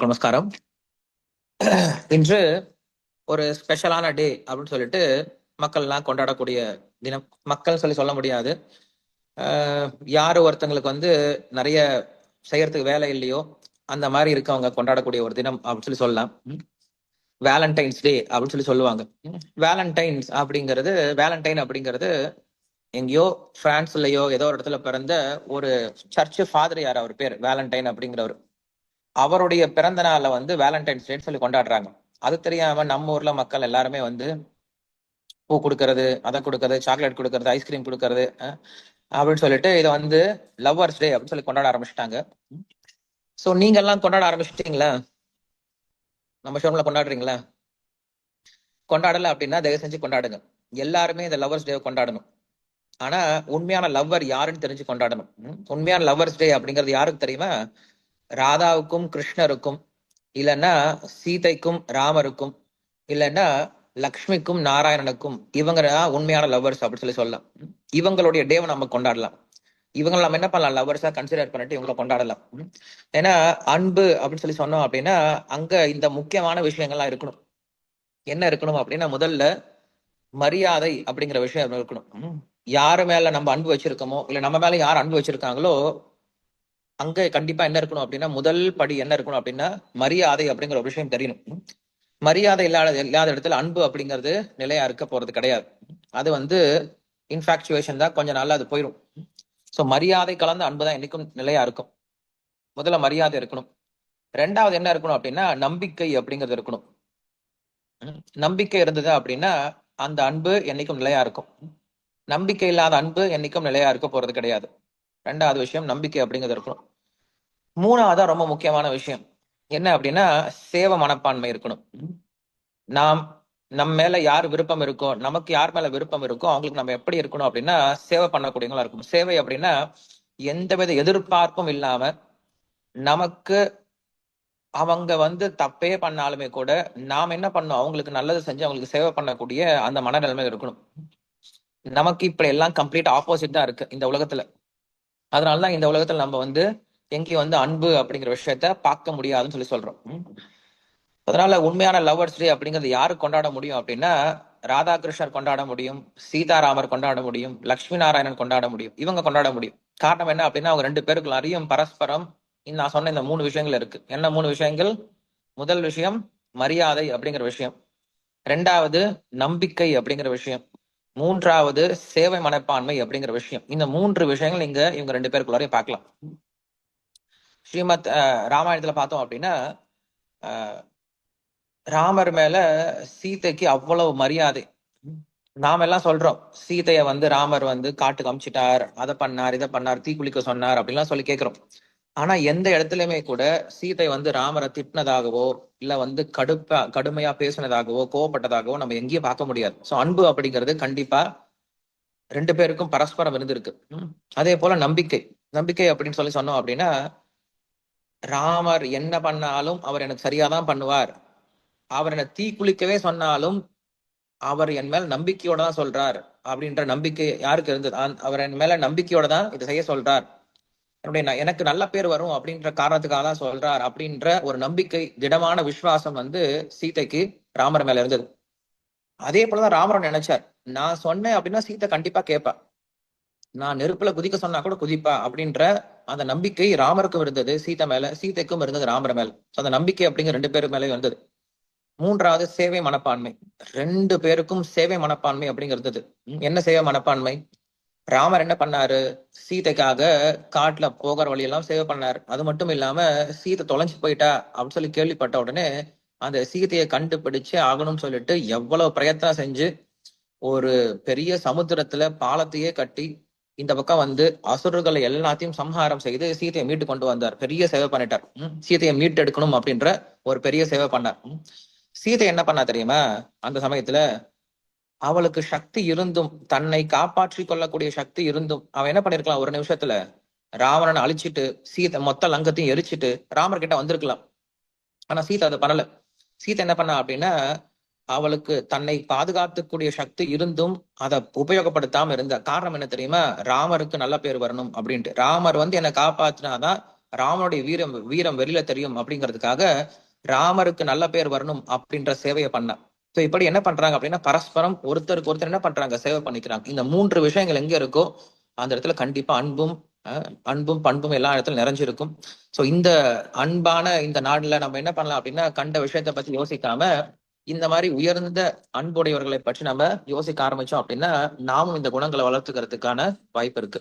நமஸ்காரம். இன்று ஒரு ஸ்பெஷலான டே அப்படின்னு சொல்லிட்டு மக்கள்லாம் கொண்டாடக்கூடிய தினம். மக்கள் சொல்ல முடியாது. யாரு ஒருத்தங்களுக்கு நிறைய செய்யறதுக்கு வேலை இல்லையோ அந்த மாதிரி இருக்கவங்க கொண்டாடக்கூடிய ஒரு தினம் அப்படின்னு சொல்லலாம். வேலண்டைன்ஸ் டே அப்படின்னு சொல்லுவாங்க. வேலண்டைன் அப்படிங்கிறது எங்கேயோ பிரான்ஸ்லயோ ஏதோ ஒரு இடத்துல பிறந்த ஒரு சர்ச் ஃபாதர், யார் அவர் பேர் வேலண்டைன் அப்படிங்கிறவர். அவருடைய பிறந்த நாளை வேலண்டைன்ஸ் டே சொல்லி கொண்டாடுறாங்க. அது தெரியாம நம்ம ஊர்ல மக்கள் எல்லாருமே பூ கொடுக்கறது, அதை கொடுக்கறது, சாக்லேட் கொடுக்கறது, ஐஸ்கிரீம் கொடுக்கறது அப்படின்னு சொல்லிட்டு இதை லவ்வர்ஸ் டே அப்படின்னு சொல்லி கொண்டாட ஆரம்பிச்சிட்டாங்க. சோ நீங்க எல்லாம் கொண்டாட ஆரம்பிச்சிட்டீங்களா? நம்ம ஷோம்ல கொண்டாடுறீங்களா? கொண்டாடல அப்படின்னா தயவு செஞ்சு கொண்டாடுங்க. எல்லாருமே இந்த லவ்வர்ஸ் டே கொண்டாடணும். ஆனா உண்மையான லவ்வர் யாருன்னு தெரிஞ்சு கொண்டாடணும். உண்மையான லவ்வர்ஸ் டே அப்படிங்கிறது யாருக்கு தெரியுமா? ராதாவுக்கும் கிருஷ்ணருக்கும், இல்லைன்னா சீதைக்கும் ராமருக்கும், இல்லைன்னா லக்ஷ்மிக்கும் நாராயணனுக்கும், இவங்க உண்மையான லவ்வர்ஸ் அப்படின்னு சொல்லலாம். இவங்களுடைய டேவை நம்ம கொண்டாடலாம். இவங்களை நம்ம என்ன பண்ணலாம், லவ்வர்ஸா கன்சிடர் பண்ணிட்டு இவங்களை கொண்டாடலாம். ஏன்னா அன்பு அப்படின்னு சொல்லி சொன்னோம் அப்படின்னா அங்க இந்த முக்கியமான விஷயங்கள்லாம் இருக்கணும். என்ன இருக்கணும் அப்படின்னா, முதல்ல மரியாதை அப்படிங்கிற விஷயம் இருக்கணும். யாரு மேல நம்ம அன்பு வச்சிருக்கோமோ, இல்ல நம்ம மேல யார் அன்பு வச்சிருக்காங்களோ அங்க கண்டிப்பா என்ன இருக்கணும் அப்படின்னா, முதல் படி என்ன இருக்கணும் அப்படின்னா மரியாதை அப்படிங்கிற ஒரு விஷயம் தெரியணும். மரியாதை இல்லாத இடத்துல அன்பு அப்படிங்கிறது நிலையா இருக்க போறது கிடையாது. அது இன்ஃபாக்சுவேஷன் தான், கொஞ்ச நாள்ல அது போயிடும். சோ மரியாதை கலந்த அன்பு தான் என்னைக்கும் நிலையா இருக்கும். முதல்ல மரியாதை இருக்கணும். ரெண்டாவது என்ன இருக்கணும் அப்படின்னா நம்பிக்கை அப்படிங்கிறது இருக்கணும். நம்பிக்கை இருந்தது அப்படின்னா அந்த அன்பு என்னைக்கும் நிலையா இருக்கும். நம்பிக்கை இல்லாத அன்பு என்னைக்கும் நிலையா இருக்க போறது கிடையாது. ரெண்டாவது விஷயம் நம்பிக்கை அப்படிங்கிறது இருக்கணும். மூணாவதா ரொம்ப முக்கியமான விஷயம் என்ன அப்படின்னா சேவை மனப்பான்மை இருக்கணும். நம்ம மேல யார் விருப்பம் இருக்கோ, நமக்கு யார் மேல விருப்பம் இருக்கோ அவங்களுக்கு நம்ம எப்படி இருக்கணும் அப்படின்னா சேவை பண்ணக்கூடியவங்களா இருக்கணும். சேவை அப்படின்னா எந்தவித எதிர்பார்ப்பும் இல்லாம நமக்கு அவங்க தப்பே பண்ணாலுமே கூட நாம் என்ன பண்ணோம், அவங்களுக்கு நல்லது செஞ்சு அவங்களுக்கு சேவை பண்ணக்கூடிய அந்த மனநிலைமை இருக்கணும். நமக்கு இப்படி எல்லாம் கம்ப்ளீட் ஆப்போசிட் தான் இருக்கு இந்த உலகத்துல. அதனாலதான் இந்த உலகத்துல நம்ம எங்கேயும் அன்பு அப்படிங்கிற விஷயத்த பார்க்க முடியாதுன்னு சொல்லி சொல்றோம். அதனால உண்மையான லவ்வர்ஸ் டே அப்படிங்கிறது யாரு கொண்டாட முடியும் அப்படின்னா ராதாகிருஷ்ணர் கொண்டாட முடியும், சீதாராமர் கொண்டாட முடியும், லட்சுமி நாராயணன் கொண்டாட முடியும், இவங்க கொண்டாட முடியும். காரணம் என்ன அப்படின்னா அவங்க ரெண்டு பேருக்குள்ள அறியும் பரஸ்பரம் நான் சொன்ன இந்த 3 விஷயங்கள் இருக்கு. என்ன 3 விஷயங்கள்? முதல் விஷயம் மரியாதை அப்படிங்கிற விஷயம், ரெண்டாவது நம்பிக்கை அப்படிங்கிற விஷயம், மூன்றாவது சேவை மனப்பான்மை அப்படிங்கிற விஷயம். இந்த 3 விஷயங்கள் நீங்க இவங்க ரெண்டு பேருக்குள்ளாரையும் பார்க்கலாம். ஸ்ரீமத் ராமாயணத்துல பார்த்தோம் அப்படின்னா ராமர் மேல சீதைக்கு அவ்வளவு மரியாதை. நாம எல்லாம் சொல்றோம் சீதைய ராமர் காட்டுக்கு அமிச்சிட்டார், அதை பண்ணார், இதை பண்ணார், தீ குளிக்க சொன்னார் அப்படின்லாம் சொல்லி கேட்கிறோம். ஆனா எந்த இடத்துலயுமே கூட சீதை ராமரை திட்டினதாகவோ இல்ல கடுமையா பேசினதாகவோ கோவப்பட்டதாகவோ நம்ம எங்கேயும் பார்க்க முடியாது. சோ அன்பு அப்படிங்கிறது கண்டிப்பா ரெண்டு பேருக்கும் பரஸ்பரம் இருந்திருக்கு. அதே போல நம்பிக்கை அப்படின்னு சொல்லி சொன்னோம் அப்படின்னா ராமர் என்ன பண்ணாலும் அவர் எனக்கு சரியாதான் பண்ணுவார், அவர் என்ன தீ குளிக்கவே சொன்னாலும் அவர் என் மேல் நம்பிக்கையோட தான் சொல்றார் அப்படின்ற நம்பிக்கை யாருக்கு இருந்தது? அவர் என் மேல நம்பிக்கையோட தான் இதை செய்ய சொல்றார், எனக்கு நல்ல பேர் வரும் அப்படின்ற காரணத்துக்காக தான் சொல்றார் அப்படின்ற ஒரு நம்பிக்கை, திடமான விசுவாசம் சீதைக்கு ராமர் மேல இருந்தது. அதே போலதான் ராமர் நினைச்சார், நான் சொன்னேன் அப்படின்னா சீதை கண்டிப்பா கேட்பா, நான் நெருப்புல குதிக்க சொன்னா கூட குதிப்பா அப்படின்ற அந்த நம்பிக்கை ராமருக்கும் இருந்தது சீதை மேல, சீதைக்கும் இருந்தது ராமர் மேல. அந்த நம்பிக்கை அப்படிங்கிற ரெண்டு பேருக்கு மேலே வந்தது. மூன்றாவது சேவை மனப்பான்மை. ரெண்டு பேருக்கும் சேவை மனப்பான்மை அப்படிங்கிறது. என்ன சேவை மனப்பான்மை? ராமர் என்ன பண்ணாரு, சீதைக்காக காட்டுல போகிற வழியெல்லாம் சேவை பண்ணாரு. அது மட்டும் இல்லாம சீதை தொலைஞ்சு போயிட்டா அப்படின்னு சொல்லி கேள்விப்பட்ட உடனே அந்த சீதையை கண்டுபிடிச்சு ஆகணும்னு சொல்லிட்டு எவ்வளவு பிரயத்தனம் செஞ்சு ஒரு பெரிய சமுத்திரத்துல பாலத்தையே கட்டி இந்த பக்கம் அசுரர்களை எல்லாத்தையும் சம்ஹாரம் செய்து சீதையை மீட்டு கொண்டு வந்தார். பெரிய சேவை பண்ணிட்டார். சீதையை மீட்டு எடுக்கணும் அப்படின்ற ஒரு பெரிய சேவை பண்ணார். சீதை என்ன பண்ணா தெரியுமா? அந்த சமயத்துல அவளுக்கு சக்தி இருந்தும், தன்னை காப்பாற்றி கொள்ளக்கூடிய சக்தி இருந்தும் அவன் என்ன பண்ணிருக்கலாம், ஒரு நிமிஷத்துல ராவணனை அழிச்சிட்டு சீதை மொத்த லங்கத்தையும் எரிச்சிட்டு ராமர் கிட்ட வந்திருக்கலாம். ஆனா சீதை அதை பண்ணல. சீதை என்ன பண்ணா அப்படின்னா அவளுக்கு தன்னை பாதுகாத்துக்கூடிய சக்தி இருந்தும் அதை உபயோகப்படுத்தாம இருந்த காரணம் என்ன தெரியுமா? ராமருக்கு நல்ல பேர் வரணும் அப்படின்ட்டு. ராமர் என்னை காப்பாத்தினாதான் ராமனுடைய வீரம் வீரம் வெளியில தெரியும் அப்படிங்கிறதுக்காக ராமருக்கு நல்ல பேர் வரணும் அப்படின்ற சேவையை பண்ண. சோ இப்படி என்ன பண்றாங்க அப்படின்னா பரஸ்பரம் ஒருத்தருக்கு ஒருத்தர் என்ன பண்றாங்க, சேவை பண்ணிக்கிறாங்க. இந்த 3 விஷயங்கள் எங்க இருக்கோ அந்த இடத்துல கண்டிப்பா அன்பும் பண்பும் எல்லா இடத்துல நிறைஞ்சிருக்கும். சோ இந்த அன்பான இந்த நாடுல நம்ம என்ன பண்ணலாம் அப்படின்னா கண்ட விஷயத்த பத்தி யோசிக்காம இந்த மாதிரி உயர்ந்த அன்புடையவர்களை பற்றி நம்ம யோசிக்க ஆரம்பிச்சோம் அப்படின்னா நாமும் இந்த குணங்களை வளர்த்துக்கிறதுக்கான வாய்ப்பு இருக்கு.